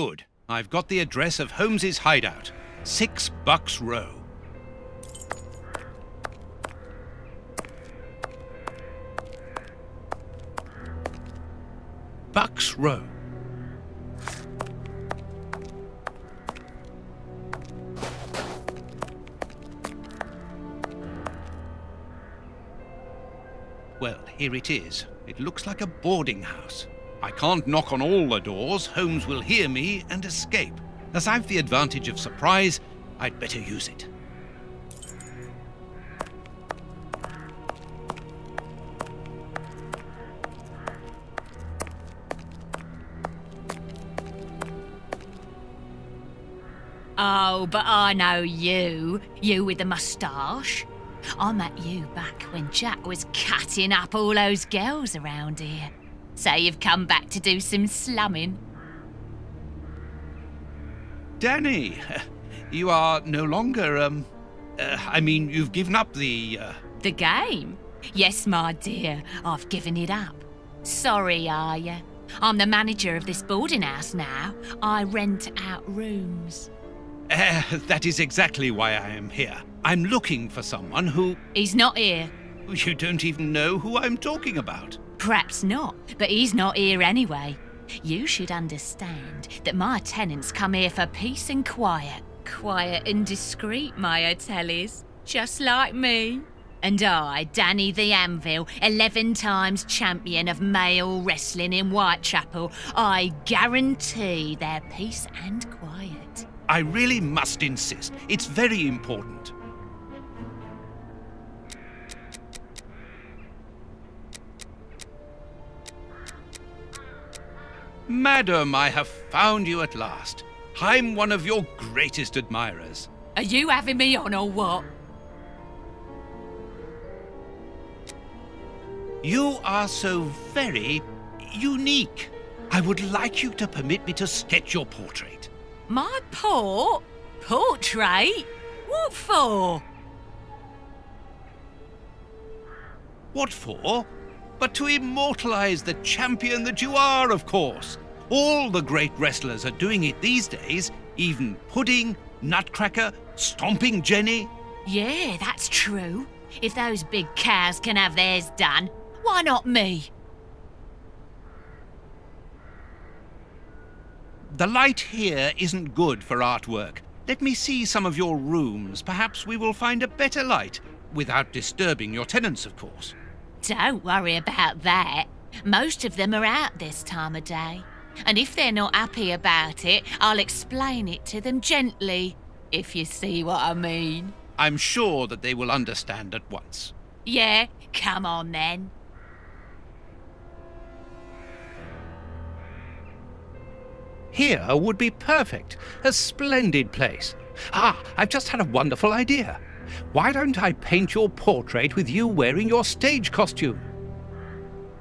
Good. I've got the address of Holmes's hideout. 6 Bucks Row. Bucks Row. Well, here it is. It looks like a boarding house. I can't knock on all the doors. Holmes will hear me and escape. As I've the advantage of surprise, I'd better use it. Oh, but I know you. You with the moustache. I met you back when Jack was cutting up all those girls around here. So you've come back to do some slumming. Danny, you are no longer, you've given up the The game? Yes, my dear, I've given it up. Sorry, are you? I'm the manager of this boarding house now. I rent out rooms. That is exactly why I am here. I'm looking for someone who... He's not here. You don't even know who I'm talking about. Perhaps not, but he's not here anyway. You should understand that my tenants come here for peace and quiet. Quiet and discreet, my hotel is. Just like me. And I, Danny the Anvil, 11 times champion of male wrestling in Whitechapel, I guarantee their peace and quiet. I really must insist. It's very important. Madam, I have found you at last. I'm one of your greatest admirers. Are you having me on or what? You are so very unique. I would like you to permit me to sketch your portrait. My portrait? What for? What for? But to immortalize the champion that you are, of course. All the great wrestlers are doing it these days, even Pudding, Nutcracker, Stomping Jenny. Yeah, that's true. If those big cows can have theirs done, why not me? The light here isn't good for artwork. Let me see some of your rooms. Perhaps we will find a better light, without disturbing your tenants, of course. Don't worry about that. Most of them are out this time of day. And if they're not happy about it, I'll explain it to them gently, if you see what I mean. I'm sure that they will understand at once. Yeah, come on then. Here would be perfect. A splendid place. I've just had a wonderful idea. Why don't I paint your portrait with you wearing your stage costume?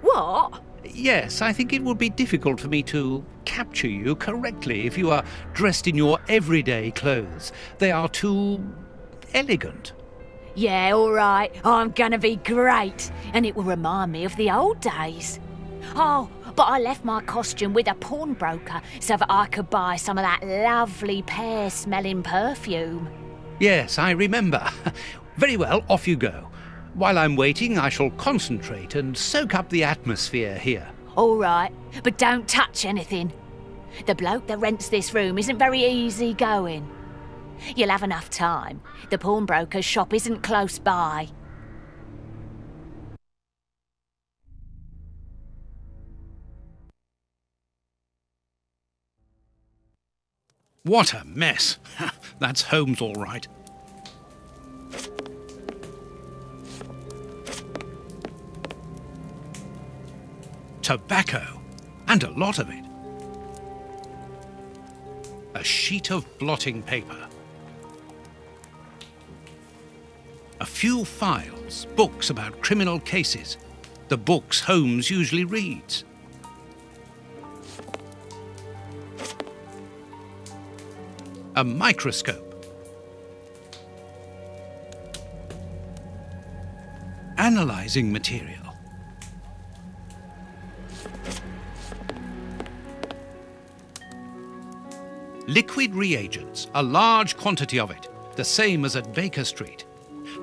What? Yes, I think it would be difficult for me to capture you correctly if you are dressed in your everyday clothes. They are too elegant. Yeah, all right. I'm gonna be great. And it will remind me of the old days. Oh, but I left my costume with a pawnbroker so that I could buy some of that lovely pear-smelling perfume. Yes, I remember. Very well, off you go. While I'm waiting, I shall concentrate and soak up the atmosphere here. All right, but don't touch anything. The bloke that rents this room isn't very easy going. You'll have enough time. The pawnbroker's shop isn't close by. What a mess. That's Holmes all right. Tobacco, and a lot of it. A sheet of blotting paper. A few files, books about criminal cases. The books Holmes usually reads. A microscope. Analyzing material. Liquid reagents, a large quantity of it, the same as at Baker Street.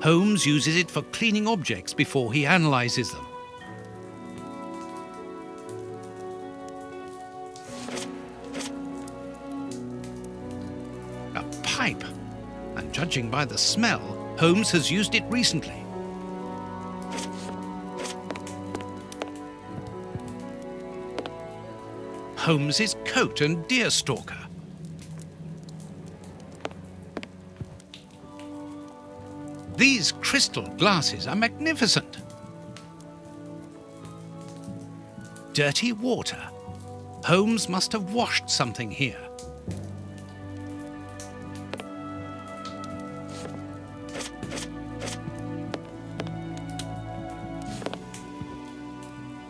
Holmes uses it for cleaning objects before he analyses them. A pipe, and judging by the smell, Holmes has used it recently. Holmes's coat and deerstalker. These crystal glasses are magnificent. Dirty water. Holmes must have washed something here.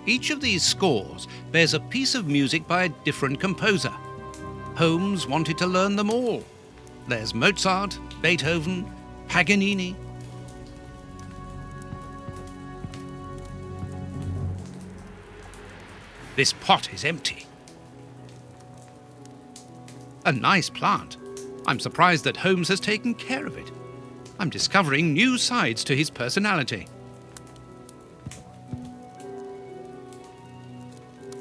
Each of these scores bears a piece of music by a different composer. Holmes wanted to learn them all. There's Mozart, Beethoven, Paganini. This pot is empty. A nice plant. I'm surprised that Holmes has taken care of it. I'm discovering new sides to his personality.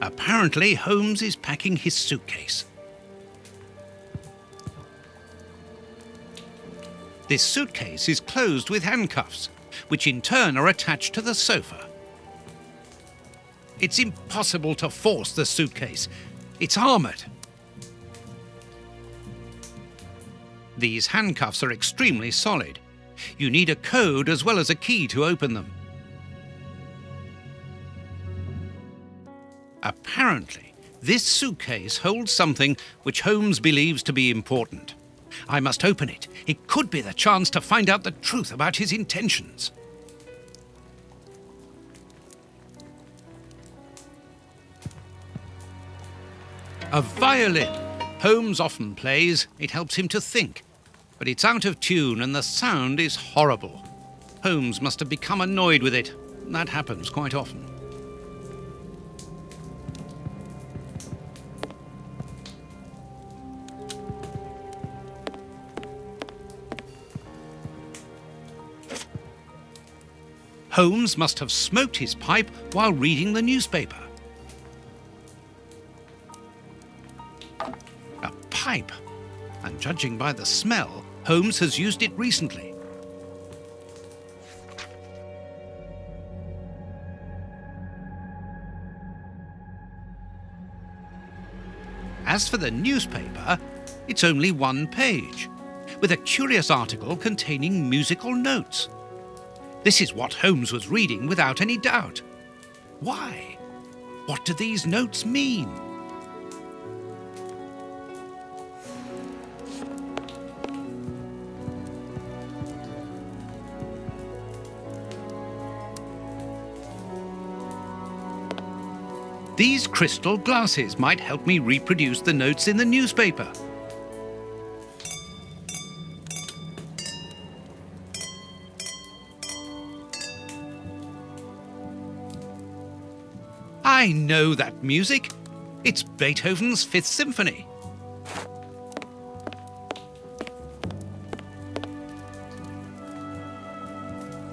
Apparently, Holmes is packing his suitcase. This suitcase is closed with handcuffs, which in turn are attached to the sofa. It's impossible to force the suitcase. It's armoured. These handcuffs are extremely solid. You need a code as well as a key to open them. Apparently, this suitcase holds something which Holmes believes to be important. I must open it. It could be the chance to find out the truth about his intentions. A violin. Holmes often plays. It helps him to think. But it's out of tune and the sound is horrible. Holmes must have become annoyed with it. That happens quite often. Holmes must have smoked his pipe while reading the newspaper. A pipe, and judging by the smell, Holmes has used it recently. As for the newspaper, it's only one page, with a curious article containing musical notes. This is what Holmes was reading without any doubt. Why? What do these notes mean? These crystal glasses might help me reproduce the notes in the newspaper. I know that music. It's Beethoven's Fifth Symphony.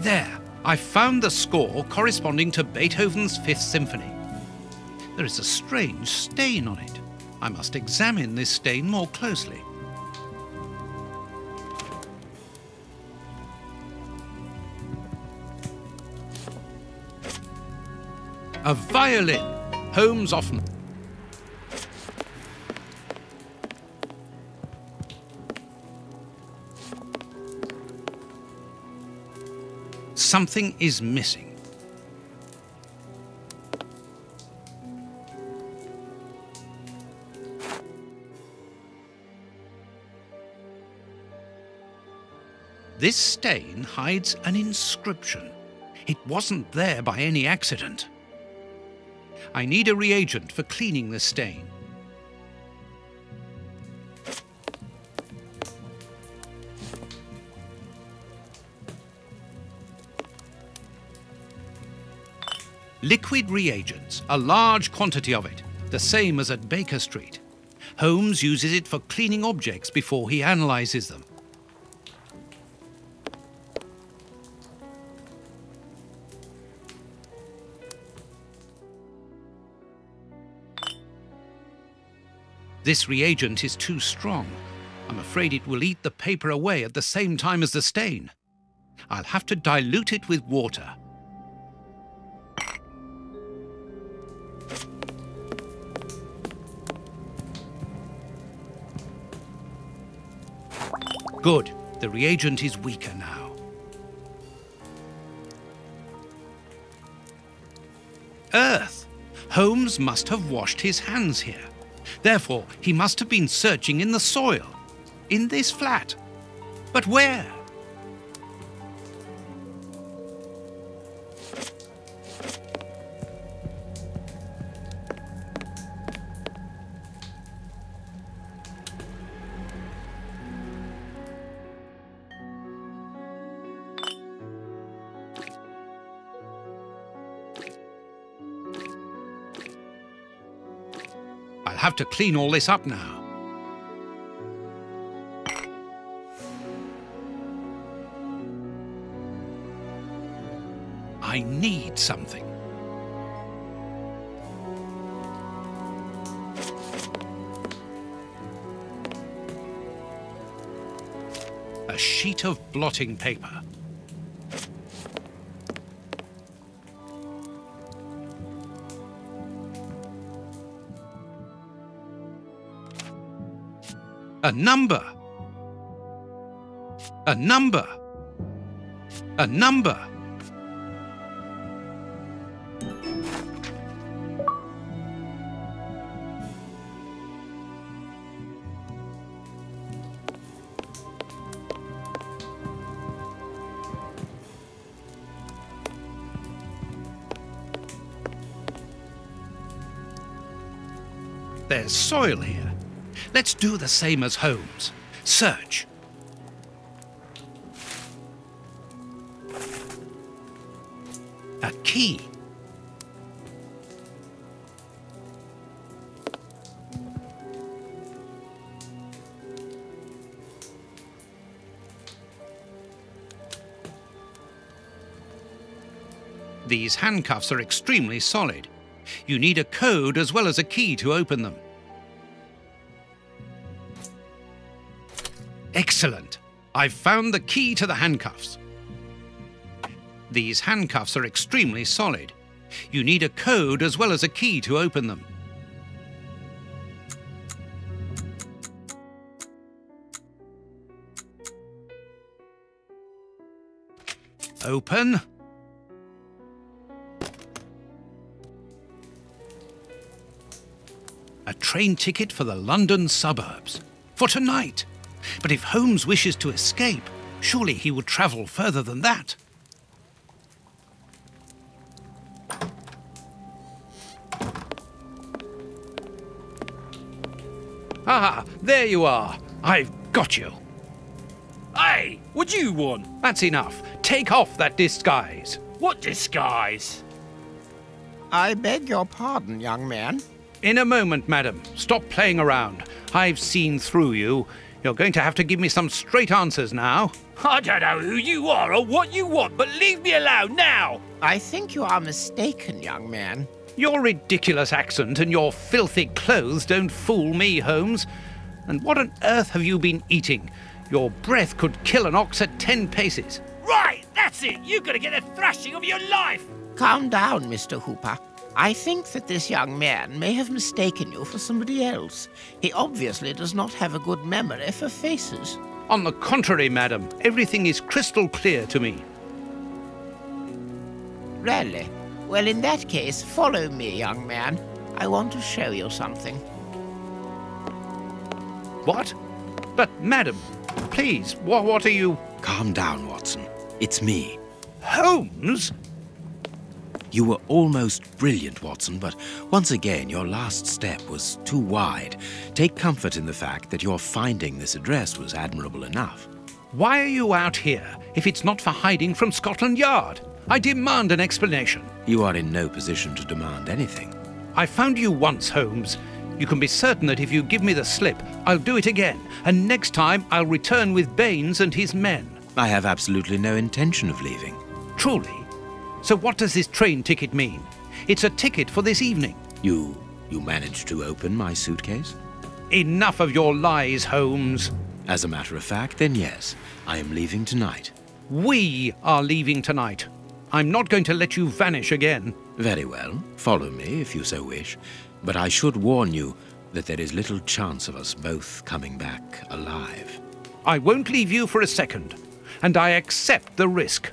There, I found the score corresponding to Beethoven's Fifth Symphony. There is a strange stain on it. I must examine this stain more closely. A violin. Holmes often... Something is missing. This stain hides an inscription. It wasn't there by any accident. I need a reagent for cleaning the stain. Liquid reagents, a large quantity of it, the same as at Baker Street. Holmes uses it for cleaning objects before he analyses them. This reagent is too strong. I'm afraid it will eat the paper away at the same time as the stain. I'll have to dilute it with water. Good. The reagent is weaker now. Earth! Holmes must have washed his hands here. Therefore, he must have been searching in the soil. In this flat. But where? I'll have to clean all this up now. I need something. A sheet of blotting paper. A number. A number. A number. There's soil here. Let's do the same as Holmes. Search. A key. These handcuffs are extremely solid. You need a code as well as a key to open them. Excellent! I've found the key to the handcuffs. These handcuffs are extremely solid. You need a code as well as a key to open them. Open. A train ticket for the London suburbs. For tonight. But if Holmes wishes to escape, surely he would travel further than that. Ah, there you are. I've got you. Hey, what do you want? That's enough. Take off that disguise. What disguise? I beg your pardon, young man. In a moment, madam. Stop playing around. I've seen through you. You're going to have to give me some straight answers now. I don't know who you are or what you want, but leave me alone now! I think you are mistaken, young man. Your ridiculous accent and your filthy clothes don't fool me, Holmes. And what on earth have you been eating? Your breath could kill an ox at 10 paces. Right, that's it! You're gonna get the thrashing of your life! Calm down, Mr. Hooper. I think that this young man may have mistaken you for somebody else. He obviously does not have a good memory for faces. On the contrary, madam, everything is crystal clear to me. Really? Well, in that case, follow me, young man. I want to show you something. What? But, madam, please, what are you... Calm down, Watson. It's me. Holmes? You were almost brilliant, Watson, but once again, your last step was too wide. Take comfort in the fact that your finding this address was admirable enough. Why are you out here if it's not for hiding from Scotland Yard? I demand an explanation. You are in no position to demand anything. I found you once, Holmes. You can be certain that if you give me the slip, I'll do it again, and next time I'll return with Baines and his men. I have absolutely no intention of leaving. Truly? So what does this train ticket mean? It's a ticket for this evening. You managed to open my suitcase? Enough of your lies, Holmes. As a matter of fact, then yes, I am leaving tonight. We are leaving tonight. I'm not going to let you vanish again. Very well, follow me if you so wish. But I should warn you that there is little chance of us both coming back alive. I won't leave you for a second, and I accept the risk.